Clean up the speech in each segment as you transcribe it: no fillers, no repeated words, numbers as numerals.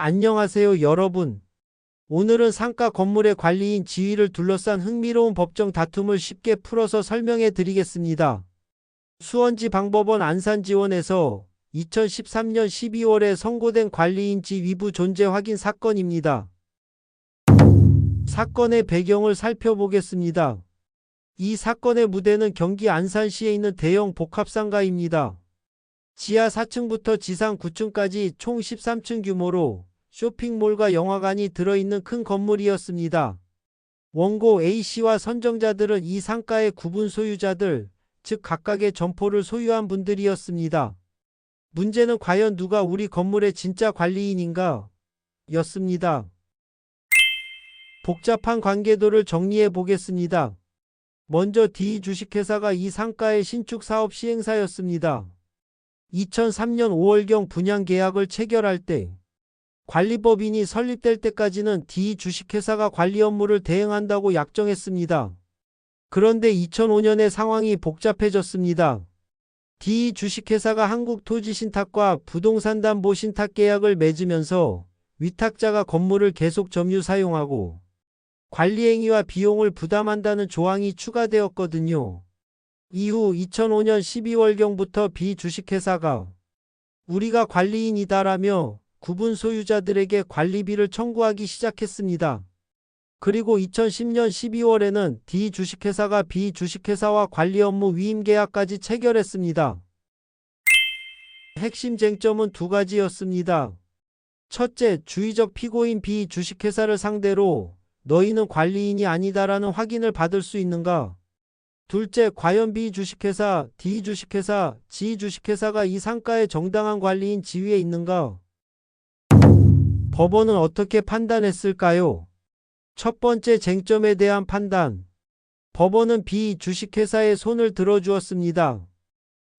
안녕하세요, 여러분. 오늘은 상가 건물의 관리인 지위를 둘러싼 흥미로운 법정 다툼을 쉽게 풀어서 설명해 드리겠습니다. 수원지방법원 안산지원에서 2013년 12월에 선고된 관리인 지위부 존재 확인 사건입니다. 사건의 배경을 살펴보겠습니다. 이 사건의 무대는 경기 안산시에 있는 대형 복합상가입니다. 지하 4층부터 지상 9층까지 총 13층 규모로 쇼핑몰과 영화관이 들어있는 큰 건물이었습니다. 원고 A씨와 선정자들은 이 상가의 구분 소유자들, 즉 각각의 점포를 소유한 분들이었습니다. 문제는 과연 누가 우리 건물의 진짜 관리인인가? 였습니다. 복잡한 관계도를 정리해 보겠습니다. 먼저 D 주식회사가 이 상가의 신축 사업 시행사였습니다. 2003년 5월경 분양 계약을 체결할 때 관리법인이 설립될 때까지는 D 주식회사가 관리 업무를 대행한다고 약정했습니다. 그런데 2005년에 상황이 복잡해졌습니다. D 주식회사가 한국토지신탁과 부동산담보신탁 계약을 맺으면서 위탁자가 건물을 계속 점유 사용하고 관리행위와 비용을 부담한다는 조항이 추가되었거든요. 이후 2005년 12월경부터 B 주식회사가 우리가 관리인이다라며 구분 소유자들에게 관리비를 청구하기 시작했습니다. 그리고 2010년 12월에는 D 주식회사가 B 주식회사와 관리 업무 위임 계약까지 체결했습니다. 핵심 쟁점은 두 가지였습니다. 첫째, 주의적 피고인 B 주식회사를 상대로 너희는 관리인이 아니다라는 확인을 받을 수 있는가? 둘째, 과연 B 주식회사, D 주식회사, G 주식회사가 이 상가의 정당한 관리인 지위에 있는가? 법원은 어떻게 판단했을까요? 첫 번째 쟁점에 대한 판단. 법원은 B 주식회사의 손을 들어주었습니다.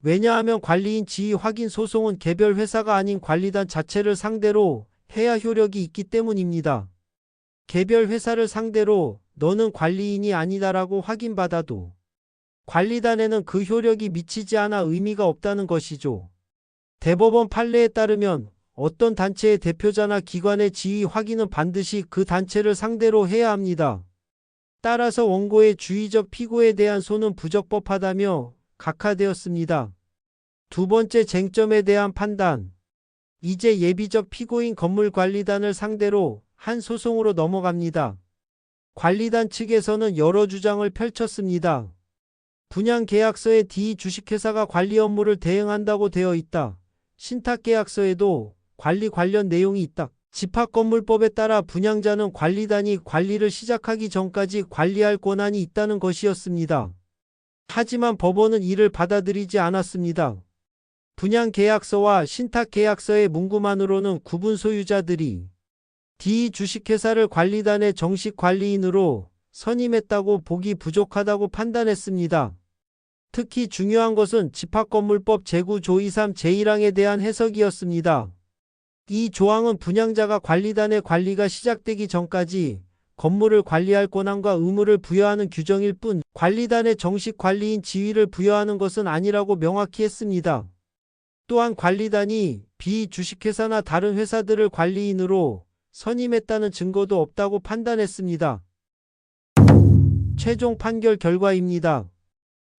왜냐하면 관리인 지위 확인 소송은 개별 회사가 아닌 관리단 자체를 상대로 해야 효력이 있기 때문입니다. 개별 회사를 상대로 너는 관리인이 아니다라고 확인받아도 관리단에는 그 효력이 미치지 않아 의미가 없다는 것이죠. 대법원 판례에 따르면 어떤 단체의 대표자나 기관의 지위 확인은 반드시 그 단체를 상대로 해야 합니다. 따라서 원고의 주의적 피고에 대한 손은 부적법하다며 각하되었습니다. 두 번째 쟁점에 대한 판단. 이제 예비적 피고인 건물관리단을 상대로 한 소송으로 넘어갑니다. 관리단 측에서는 여러 주장을 펼쳤습니다. 분양계약서에 D 주식회사가 관리 업무를 대행한다고 되어 있다. 신탁계약서에도 관리 관련 내용이 있다. 집합건물법에 따라 분양자는 관리단이 관리를 시작하기 전까지 관리할 권한이 있다는 것이었습니다. 하지만 법원은 이를 받아들이지 않았습니다. 분양계약서와 신탁계약서의 문구만으로는 구분 소유자들이 D 주식회사를 관리단의 정식 관리인으로 선임했다고 보기 부족하다고 판단했습니다. 특히 중요한 것은 집합건물법 제9조 23 제1항에 대한 해석이었습니다. 이 조항은 분양자가 관리단의 관리가 시작되기 전까지 건물을 관리할 권한과 의무를 부여하는 규정일 뿐 관리단의 정식 관리인 지위를 부여하는 것은 아니라고 명확히 했습니다. 또한 관리단이 B 주식회사나 다른 회사들을 관리인으로 선임했다는 증거도 없다고 판단했습니다. 최종 판결 결과입니다.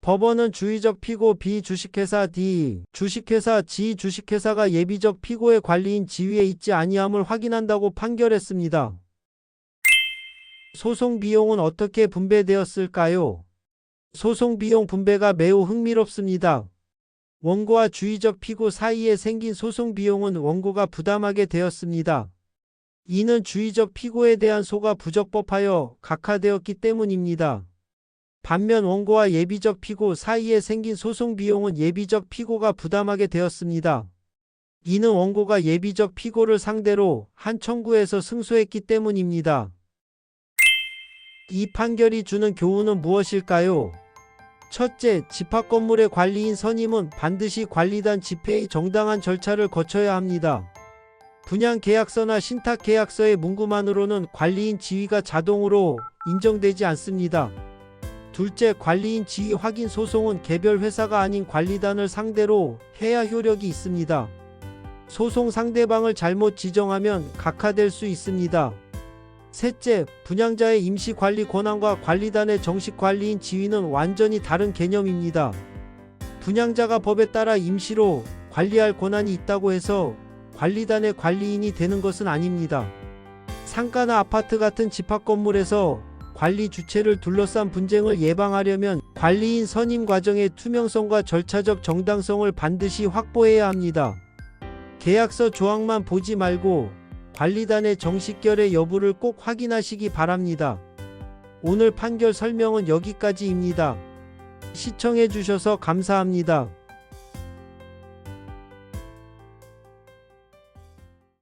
법원은 주의적 피고 B 주식회사 D 주식회사 G 주식회사가 예비적 피고의 관리인 지위에 있지 아니함을 확인한다고 판결했습니다. 소송 비용은 어떻게 분배되었을까요? 소송 비용 분배가 매우 흥미롭습니다. 원고와 주의적 피고 사이에 생긴 소송 비용은 원고가 부담하게 되었습니다. 이는 주의적 피고에 대한 소가 부적법하여 각하되었기 때문입니다. 반면 원고와 예비적 피고 사이에 생긴 소송 비용은 예비적 피고가 부담하게 되었습니다. 이는 원고가 예비적 피고를 상대로 한 청구에서 승소했기 때문입니다. 이 판결이 주는 교훈은 무엇일까요? 첫째, 집합건물의 관리인 선임은 반드시 관리단 집회의 정당한 절차를 거쳐야 합니다. 분양계약서나 신탁계약서의 문구만으로는 관리인 지위가 자동으로 인정되지 않습니다. 둘째, 관리인 지위 확인 소송은 개별 회사가 아닌 관리단을 상대로 해야 효력이 있습니다. 소송 상대방을 잘못 지정하면 각하될 수 있습니다. 셋째, 분양자의 임시 관리 권한과 관리단의 정식 관리인 지위는 완전히 다른 개념입니다. 분양자가 법에 따라 임시로 관리할 권한이 있다고 해서 관리단의 관리인이 되는 것은 아닙니다. 상가나 아파트 같은 집합 건물에서 관리 주체를 둘러싼 분쟁을 예방하려면 관리인 선임 과정의 투명성과 절차적 정당성을 반드시 확보해야 합니다. 계약서 조항만 보지 말고 관리단의 정식결의 여부를 꼭 확인하시기 바랍니다. 오늘 판결 설명은 여기까지입니다. 시청해 주셔서 감사합니다.